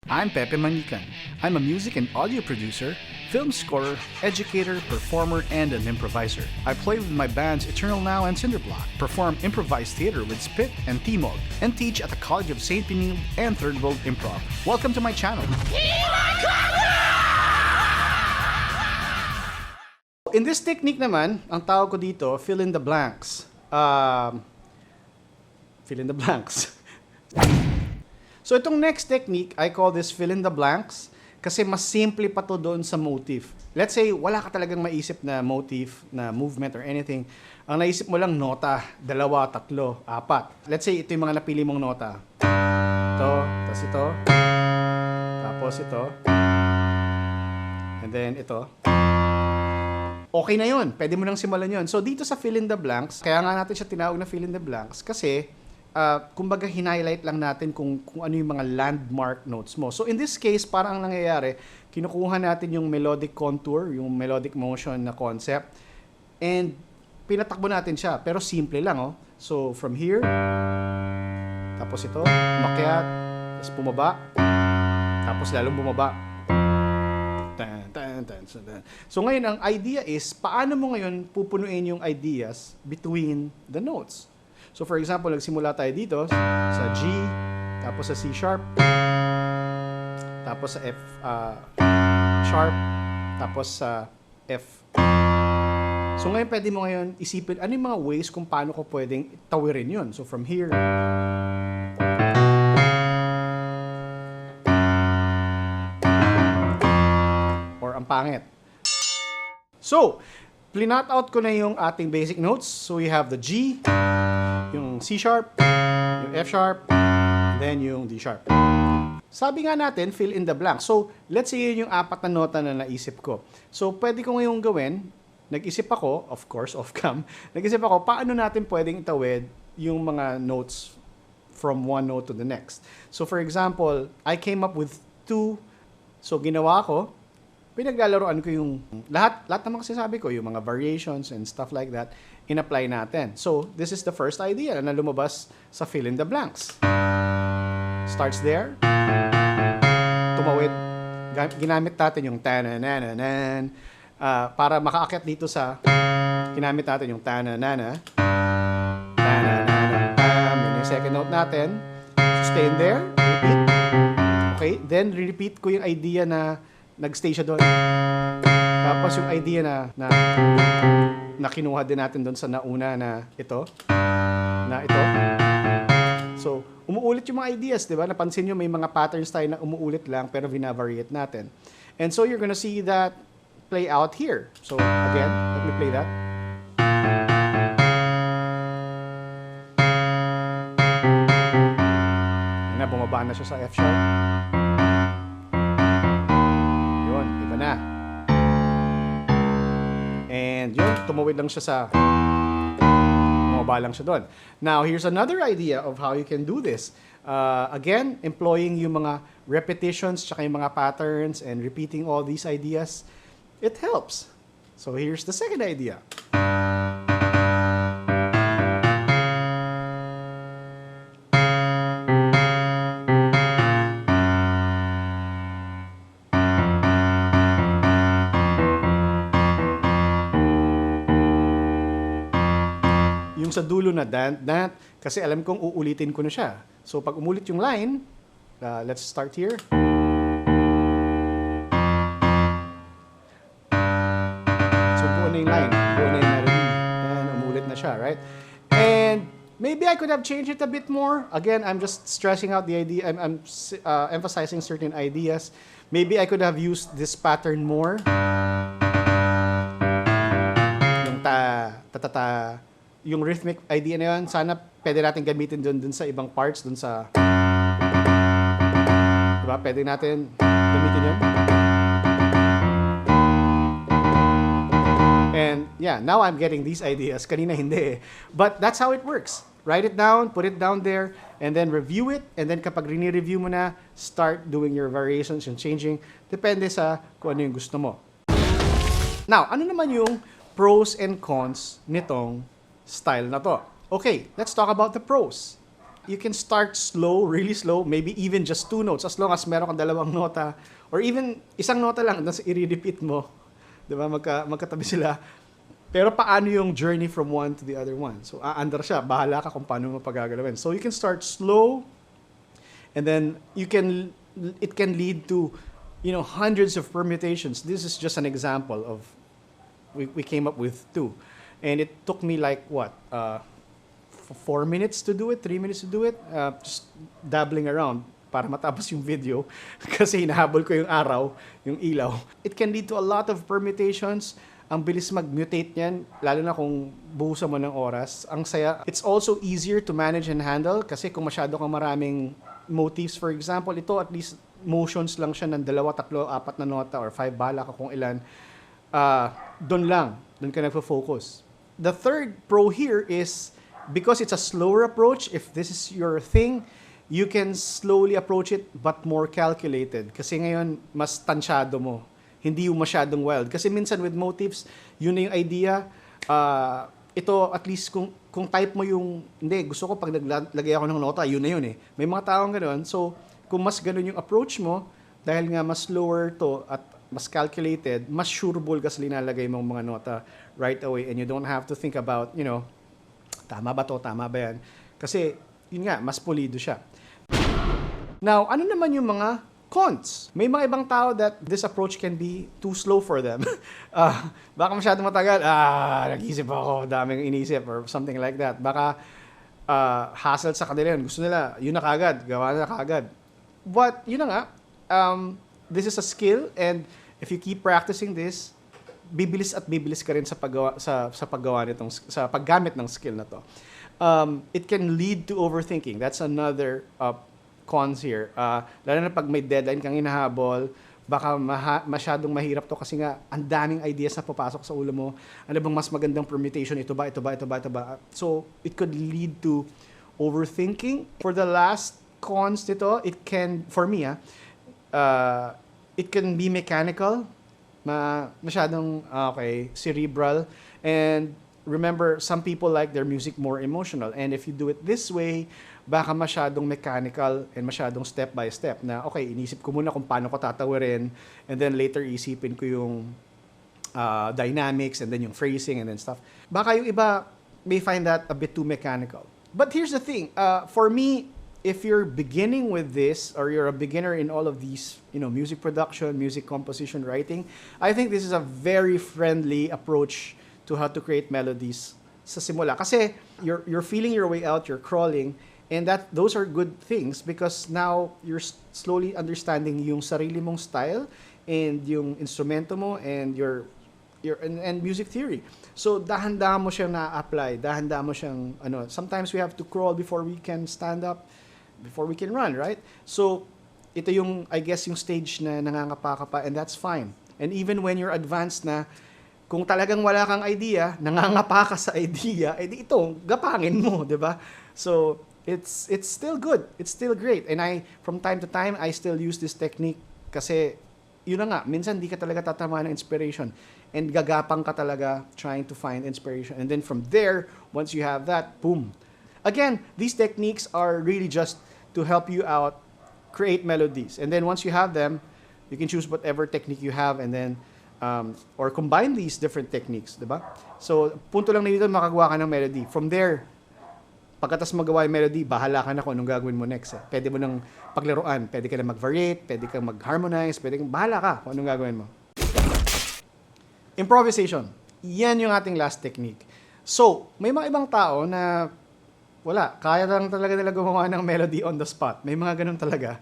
I'm Pepe Manikan. I'm a music and audio producer, film scorer, educator, performer, and an improviser. I play with my bands Eternal Now and Cinderblock, perform improvised theater with Spit and Timog, and teach at the College of St. Benilde and Third World Improv. Welcome to my channel. In this technique naman, ang tawag ko dito, fill in the blanks. Fill in the blanks. So itong next technique, I call this fill in the blanks kasi mas simple pa to doon sa motif. Let's say, wala ka talagang maisip na motif, na movement or anything. Ang naisip mo lang nota, 2, 3, 4. Let's say, ito yung mga napili mong nota. Ito, tapos ito, tapos ito, and then ito. Okay na yun. Pwede mo nang simulan yun. So dito sa fill in the blanks, kaya nga natin siya tinawag na fill in the blanks kasi kumbaga hinighlight lang natin kung ano yung mga landmark notes mo. So in this case, parang ang nangyayari, kinukuha natin yung melodic contour, yung melodic motion na concept, and pinatakbo natin siya. Pero simple lang, oh. So from here, tapos ito, umakyat, tapos bumaba, tapos lalong bumaba. So ngayon, ang idea is, paano mo ngayon pupunuin yung ideas between the notes? So for example, nagsimula tayo dito sa G, tapos sa C sharp, tapos sa F sharp, tapos sa F. So ngayon pwede mo ngayon isipin ano yung mga ways kung paano ko pwedeng tawirin yun. So from here, or ang pangit. So, plinot out ko na yung ating basic notes. So we have the G, yung C sharp, yung F sharp, then yung D sharp. Sabi nga natin, fill in the blank. So, let's say yun yung 4 na nota na naisip ko. So, pwede ko ngayong gawin, nag-isip ako, of course, off-cam, nag-isip ako, paano natin pwedeng itawid yung mga notes from one note to the next. So, for example, I came up with 2. So, ginawa ko, pinaglalaroan ko yung lahat naman kasi sabi ko, yung mga variations and stuff like that, in-apply natin. So, this is the first idea na lumabas sa fill in the blanks. Starts there. Tumawid. Ginamit natin yung ta-na-na-na-nan. Para makaakyat dito sa, ginamit natin yung ta-na-na-na. Ta-na-na-na-pam. Yun yung second note natin. Sustain there. Repeat. Okay. Then, repeat ko yung idea na nag-stay siya doon. Tapos yung idea na kinuha din natin doon sa nauna na ito. So, umuulit yung mga ideas, di ba? Napansin nyo may mga patterns tayo na umuulit lang pero vinavariate natin. And so, you're gonna see that play out here. So, again, let me play that. Yan na, bumaba na siya sa F sharp. Na. And yun, tumawid lang siya sa bumaba lang siya doon. Now, here's another idea of how you can do this. Again, employing yung mga repetitions tsaka yung mga patterns and repeating all these ideas, it helps. So, here's the second idea. Yung sa dulo na that, kasi alam kong uulitin ko na siya. So, pag umulit yung line, let's start here. So, buo na yung line. Buo na yung melody. And umulit na siya, right? And maybe I could have changed it a bit more. Again, I'm just stressing out the idea. I'm emphasizing certain ideas. Maybe I could have used this pattern more. Yung ta-ta-ta. Yung rhythmic idea na yun, sana pwede natin gamitin dun sa ibang parts, dun sa... Diba? Pwede natin gamitin yun. And yeah, now I'm getting these ideas. Kanina hindi eh. But that's how it works. Write it down, put it down there, and then review it. And then kapag rini-review mo na, start doing your variations and changing. Depende sa kung ano yung gusto mo. Now, ano naman yung pros and cons nitong style na to? Okay, let's talk about the pros. you can start slow, really slow, maybe even just 2 notes, as long as meron kang dalawang nota, or even isang nota lang, tapos i-repeat mo. Diba? Magkatabi sila. Pero paano yung journey from one to the other one? So, aandar siya. Bahala ka kung paano mo pagagalawin. So, you can start slow, and then it can lead to, hundreds of permutations. This is just an example of, we came up with 2. And it took me like, 4 minutes to do it, 3 minutes to do it, just dabbling around para matapos yung video kasi hinahabol ko yung araw, yung ilaw. It can lead to a lot of permutations. Ang bilis mag-mutate niyan, lalo na kung buhusan mo ng oras. Ang saya. It's also easier to manage and handle kasi kung masyado kang maraming motifs, for example, ito at least motions lang siya ng 2, 3, 4 na nota or 5, bala ka kung ilan. Doon ka nagfo-focus. The third pro here is because it's a slower approach, if this is your thing, you can slowly approach it but more calculated. Kasi ngayon, mas tansyado mo. Hindi yung masyadong wild. Kasi minsan with motifs, yun na yung idea. Ito, at least kung type mo yung, hindi, gusto ko pag naglagay ako ng nota, yun na yun eh. May mga taong ganoon. So, kung mas ganoon yung approach mo, dahil nga mas slower to at mas calculated, mas sureable ka sa linalagay mong mga nota right away. And you don't have to think about, tama ba to, tama ba yan? Kasi, yun nga, mas pulido siya. Now, ano naman yung mga cons? May mga ibang tao that this approach can be too slow for them. Baka masyadong matagal, nag-isip ako, daming inisip or something like that. Baka hassle sa kanila yun. Gusto nila, yun na kagad, gawa na kagad. But, yun na nga, this is a skill and if you keep practicing this, bibilis at bibilis ka rin sa paggawa nitong, sa paggamit ng skill na to. It can lead to overthinking. That's another cons here. Lalo na pag may deadline kang hinahabol, baka masyadong mahirap to kasi nga ang daming ideas na papasok sa ulo mo. Ano bang mas magandang permutation? Ito ba? So, it could lead to overthinking. For the last cons nito, it can, for me, it can be mechanical, masyadong cerebral, and remember, some people like their music more emotional, and if you do it this way, baka masyadong mechanical and masyadong step by step na inisip ko muna kung paano ko tatawirin, and then later isipin ko yung dynamics and then yung phrasing and then stuff. Baka yung iba may find that a bit too mechanical. But here's the thing, for me, if you're beginning with this or you're a beginner in all of these, music production, music composition, writing, I think this is a very friendly approach to how to create melodies sa simula. Kasi you're feeling your way out, you're crawling, and those are good things because now you're slowly understanding yung sarili mong style and yung instrumento mo and and music theory. So dahan-dahan mo siyang na-apply, dahan-dahan mo siyang sometimes we have to crawl before we can stand up, before we can run, right? So ito yung, I guess, yung stage na nangangapa ka pa, and that's fine. And even when you're advanced na, kung talagang wala kang idea, nangangapa ka sa idea, edi ito, gapangin mo, di ba? So, it's still good. It's still great. And from time to time, I still use this technique kasi, yun na nga, minsan di ka talaga tatama ng inspiration. And gagapang ka talaga trying to find inspiration. And then from there, once you have that, boom. Again, these techniques are really just to help you out, create melodies. And then once you have them, you can choose whatever technique you have and then or combine these different techniques, di ba? So, punto lang dito, makagawa ka ng melody. From there, pagkatas magawa yung melody, bahala ka na kung anong gagawin mo next. Pwede mo nang paglaruan, pwede ka na mag-variate, pwede kang mag-harmonize, bahala ka kung anong gagawin mo. Improvisation. Yan yung ating last technique. So, may mga ibang tao na wala, kaya lang talaga nila gumawa ng melody on the spot. May mga ganun talaga.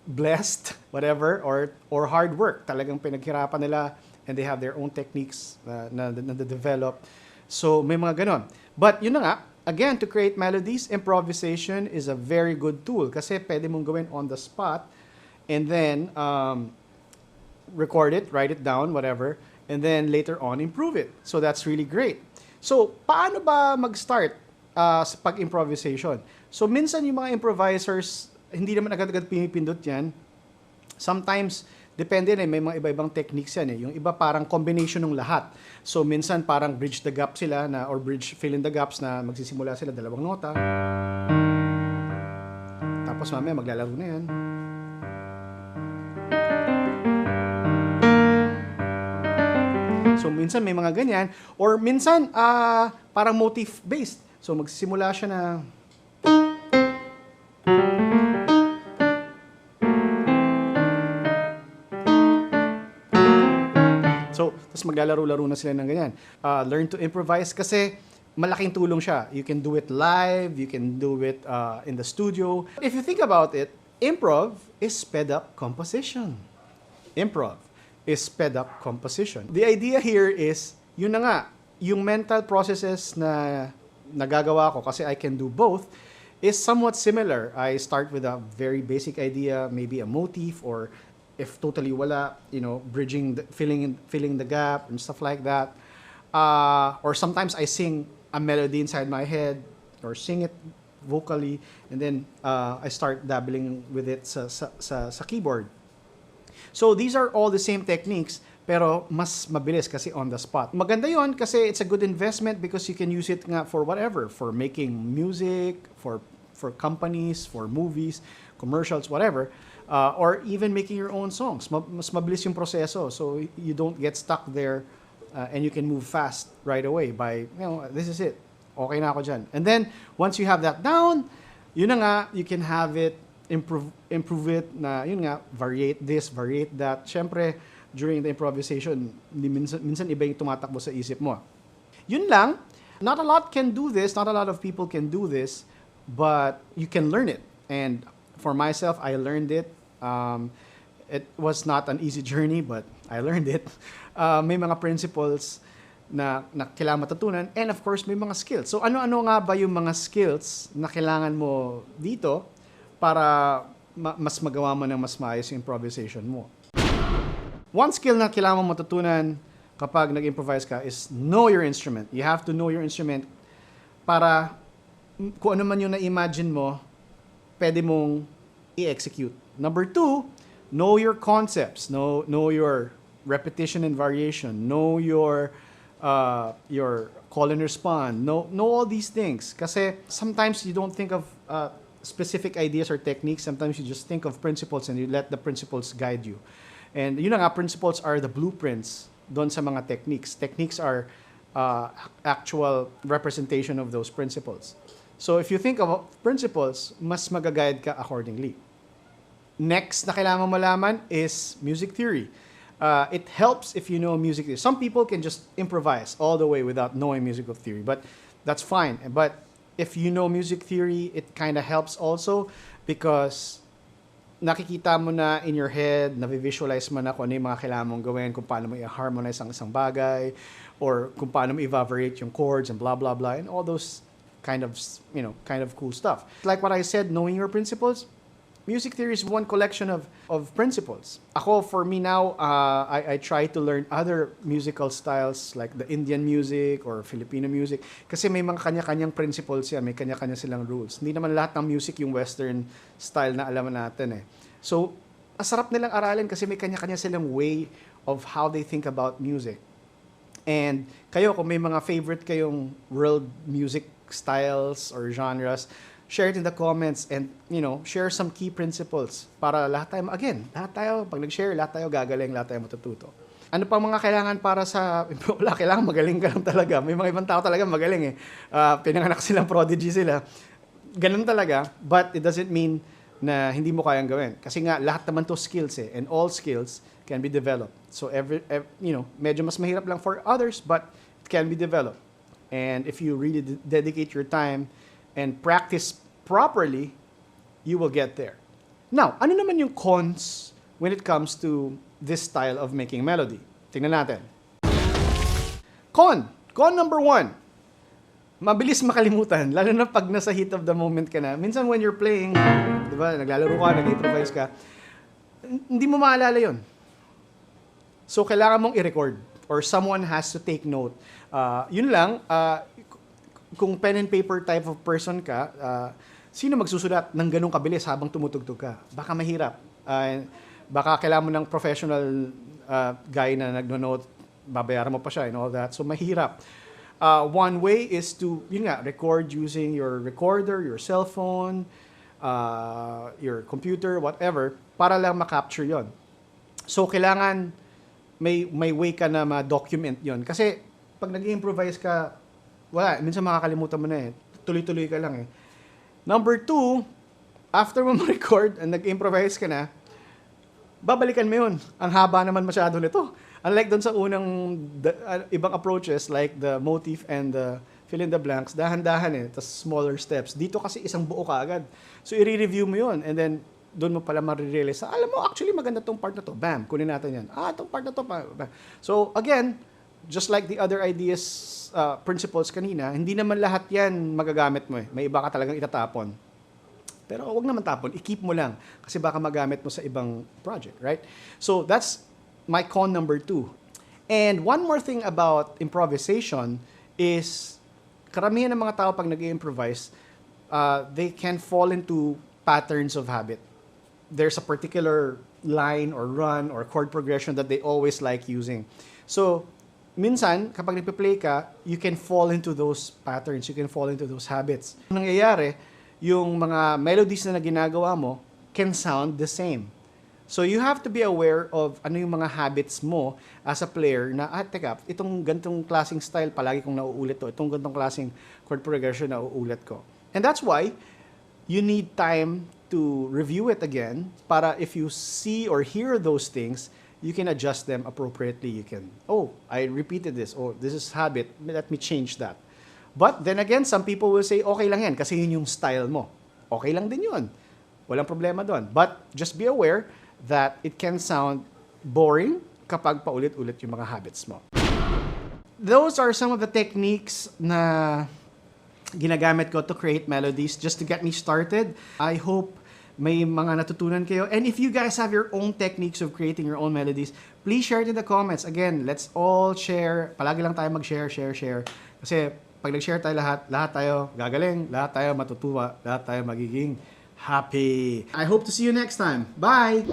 Blessed, whatever, or hard work. Talagang pinaghirapan nila and they have their own techniques na develop. So, may mga ganon. But, yun na nga, again, to create melodies, improvisation is a very good tool kasi pwede mong gawin on the spot and then record it, write it down, whatever, and then later on improve it. So, that's really great. So, paano ba mag-start sa pag-improvisation? So, minsan yung mga improvisers, hindi naman agad-agad pinipindot yan. Sometimes, depende na, may mga iba-ibang techniques yan. Yung iba parang combination ng lahat. So, minsan parang bridge the gap sila or bridge fill in the gaps na magsisimula sila dalawang nota. Tapos mamaya maglalaro na yan. So minsan may mga ganyan. Or minsan, parang motif-based. So magsisimula siya na... So, tapos maglalaro-laro na sila ng ganyan. Learn to improvise kasi malaking tulong siya. You can do it live, you can do it in the studio. If you think about it, improv is sped up composition. Improv is sped up composition. The idea here is, yun na nga, yung mental processes na nagagawa ko kasi I can do both is somewhat similar. I start with a very basic idea, maybe a motif, or if totally wala, bridging, filling the gap and stuff like that. Or sometimes I sing a melody inside my head or sing it vocally, and then I start dabbling with it sa keyboard. So these are all the same techniques, pero mas mabilis kasi on the spot. Maganda yon kasi it's a good investment because you can use it nga for whatever, for making music, for companies, for movies, commercials, whatever. Or even making your own songs. Mas mabilis yung proseso, so you don't get stuck there and you can move fast right away by, this is it. Okay na ako dyan. And then, once you have that down, yun na nga, you can have it, improve it, na yun nga, variate this, variate that. Siyempre, during the improvisation, minsan iba yung tumatakbo sa isip mo. Yun lang, not a lot can do this, not a lot of people can do this, but you can learn it. And for myself, I learned it. It was not an easy journey, but I learned it. May mga principles na kailangan matutunan, and of course, may mga skills. So ano-ano nga ba yung mga skills na kailangan mo dito para mas magawa mo ng mas maayos yung improvisation mo? One skill na kailangan mo matutunan kapag nag-improvise ka is know your instrument. You have to know your instrument para kung ano man yung na-imagine mo, pwede mong i-execute. Number 2, know your concepts. Know your repetition and variation. Know your call and respond. Know all these things. Kasi sometimes you don't think of specific ideas or techniques. Sometimes you just think of principles and you let the principles guide you. And yun nga, principles are the blueprints doon sa mga techniques. Techniques are actual representation of those principles. So if you think of principles, mas magaguide ka accordingly. Next na kailangan mo malaman is music theory. It helps if you know music theory. Some people can just improvise all the way without knowing musical theory, but that's fine. But if you know music theory, it kind of helps also because nakikita mo na in your head, na-visualize mo na kung ano yung mga kailangan mong gawin, kung paano mo i-harmonize ang isang bagay, or kung paano mo i-variate yung chords and blah, blah, blah, and all those kind of cool stuff. Like what I said, knowing your principles, music theory is one collection of principles. Ako, for me now, I try to learn other musical styles like the Indian music or Filipino music kasi may mga kanya-kanyang principles yan, may kanya-kanya silang rules. Hindi naman lahat ng music yung Western style na alam natin eh. So, asarap nilang aralin kasi may kanya-kanya silang way of how they think about music. And kayo, kung may mga favorite kayong world music styles or genres, share it in the comments and, share some key principles para lahat tayo, pag nag-share, lahat tayo gagaling, lahat tayo matututo. Ano pa mga kailangan para sa, wala, kailangan magaling ka lang talaga. May mga ibang tao talaga magaling eh. Pinanganak silang prodigy sila. Ganun talaga, but it doesn't mean na hindi mo kayang gawin. Kasi nga, lahat naman to skills eh, and all skills can be developed. So, medyo mas mahirap lang for others, but it can be developed. And if you really dedicate your time and practice properly, you will get there. Now, ano naman yung cons when it comes to this style of making melody? Tingnan natin. Con number 1. Mabilis makalimutan, lalo na pag nasa heat of the moment ka na. Minsan when you're playing, di ba, naglalaro ka, nag-improvise ka, hindi mo maalala yun. So, kailangan mong i-record or someone has to take note. Yun lang, kung pen and paper type of person ka, sino magsusulat ng ganong kabilis habang tumutugtog ka? Baka mahirap. Baka kailangan mo ng professional guy na nagno-note, babayaran mo pa siya and all that. So mahirap. One way is to, record using your recorder, your cell phone, your computer, whatever, para lang ma-capture yon. So, kailangan may way ka na ma-document yon. Kasi, pag nag-improvise ka, wala, minsan makakalimutan mo na eh. Tuloy-tuloy ka lang eh. Number 2, after mo ma-record and nag-improvise ka na, babalikan mo yun. Ang haba naman masyado nito. Unlike doon sa unang ibang approaches like the motif and the fill in the blanks, dahan-dahan eh, tas smaller steps. Dito kasi isang buo ka agad. So, i-review mo yun and then doon mo pala marirealize, alam mo, actually maganda tong part na to. Bam, kunin natin yan. Tong part na to. Bam. So, again, just like the other ideas, principles kanina, hindi naman lahat yan magagamit mo eh. May iba ka talagang itatapon. Pero wag naman tapon, i-keep mo lang kasi baka magamit mo sa ibang project, right? So that's my con number 2. And one more thing about improvisation is karamihan ng mga tao pag nag-i-improvise, they can fall into patterns of habit. There's a particular line or run or chord progression that they always like using. So, minsan, kapag nagpe-play ka, you can fall into those patterns, you can fall into those habits. Ang nangyayari, yung mga melodies na ginagawa mo can sound the same. So you have to be aware of ano yung mga habits mo as a player na, teka, itong gantong klaseng style, palagi kong nauulit to. Itong gantong klaseng chord progression na uulit ko. And that's why you need time to review it again para if you see or hear those things, you can adjust them appropriately. You can, I repeated this. This is habit. Let me change that. But then again, some people will say, okay lang yan kasi yun yung style mo. Okay lang din yun. Walang problema doon. But just be aware that it can sound boring kapag paulit-ulit yung mga habits mo. Those are some of the techniques na ginagamit ko to create melodies just to get me started. I hope may mga natutunan kayo. And if you guys have your own techniques of creating your own melodies, please share it in the comments. Again, let's all share. Palagi lang tayo mag-share, share. Kasi pag nag-share tayo lahat tayo gagaling, lahat tayo matutuwa, lahat tayo magiging happy. I hope to see you next time. Bye!